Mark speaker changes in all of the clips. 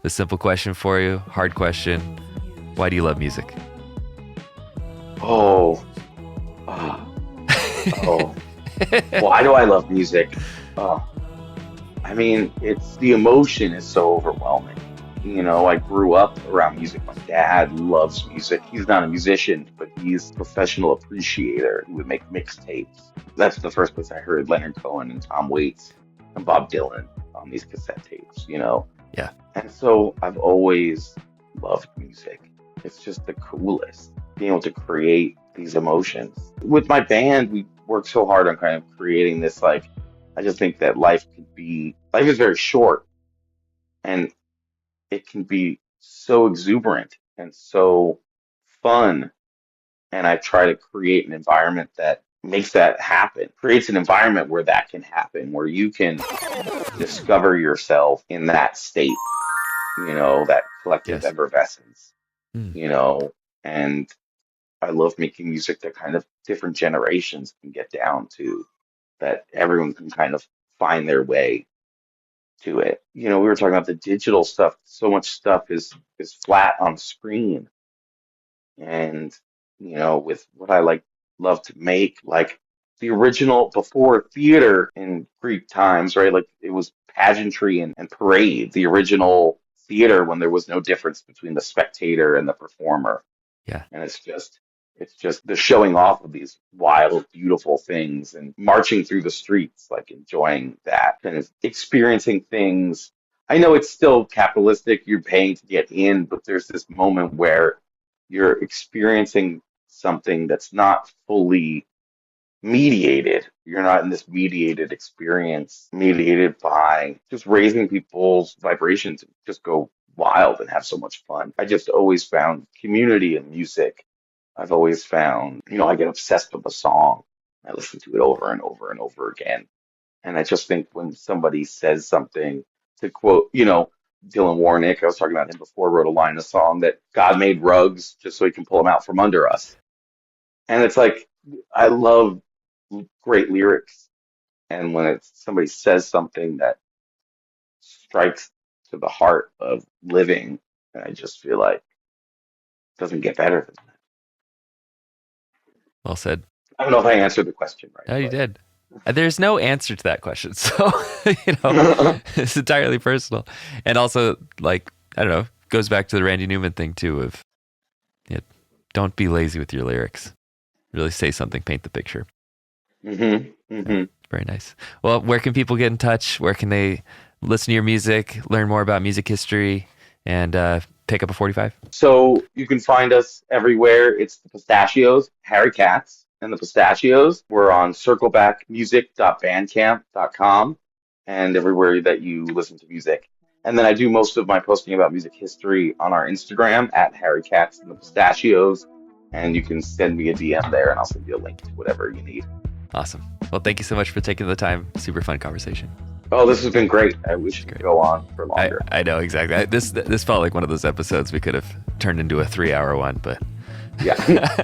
Speaker 1: The simple question for you, hard question. Why do you love music?
Speaker 2: Oh, oh. Why do I love music? Oh, I mean, it's the emotion is so overwhelming. I grew up around music. My dad loves music. He's not a musician, but he's a professional appreciator. He would make mixtapes. That's the first place I heard Leonard Cohen and Tom Waits and Bob Dylan on these cassette tapes.
Speaker 1: Yeah.
Speaker 2: And so I've always loved music. It's just the coolest, being able to create these emotions. With my band, we work so hard on kind of creating this, I just think that life is very short, and it can be so exuberant and so fun. And I try to create an environment that makes that happen, creates an environment where that can happen, where you can discover yourself in that state, that collective
Speaker 1: Yes.
Speaker 2: effervescence,
Speaker 1: Mm.
Speaker 2: and I love making music that kind of different generations can get down to, that everyone can kind of find their way to it. We were talking about the digital stuff. So much stuff is flat on screen. And, with what I love to make, like the original before theater in Greek times, right? Like it was pageantry and parade, the original theater when there was no difference between the spectator and the performer.
Speaker 1: Yeah.
Speaker 2: And it's just the showing off of these wild, beautiful things and marching through the streets, like enjoying that kind of experiencing things. I know it's still capitalistic, you're paying to get in, but there's this moment where you're experiencing something that's not fully mediated. You're not in this mediated experience, mediated by just raising people's vibrations and just go wild and have so much fun. I just always found community in music. I've always found, I get obsessed with a song. I listen to it over and over and over again. And I just think when somebody says something, to quote, Dylan Warnick, I was talking about him before, wrote a line in a song that God made rugs just so he can pull them out from under us. And it's like, I love great lyrics. And when somebody says something that strikes to the heart of living, I just feel like it doesn't get better than that.
Speaker 1: Well said.
Speaker 2: I don't know if I answered the question right.
Speaker 1: No, you did. There's no answer to that question. So, it's entirely personal. And also, I don't know, goes back to the Randy Newman thing too of, don't be lazy with your lyrics. Really say something, paint the picture.
Speaker 2: Mm-hmm. Mm-hmm.
Speaker 1: Yeah, very nice. Well, where can people get in touch? Where can they listen to your music, learn more about music history, and pick up a 45? So
Speaker 2: you can find us everywhere. It's the Pistachios, Harry Katz and the Pistachios. We're on circlebackmusic.bandcamp.com and everywhere that you listen to music. And then I do most of my posting about music history on our Instagram at Harry Katz and the Pistachios. And you can send me a DM there and I'll send you a link to whatever you need. Awesome. Well, thank you so much for taking the time. Super fun conversation. Oh, this has been great. I wish it could go on for longer. I know, exactly. This felt like one of those episodes we could have turned into a 3-hour one, but yeah,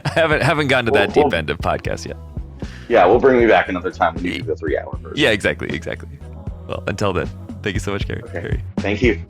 Speaker 2: haven't gotten to that deep end of podcast yet. Yeah, we'll bring me back another time when you do the 3-hour version. Yeah, exactly. Well, until then, thank you so much, Gary. Okay. Thank you.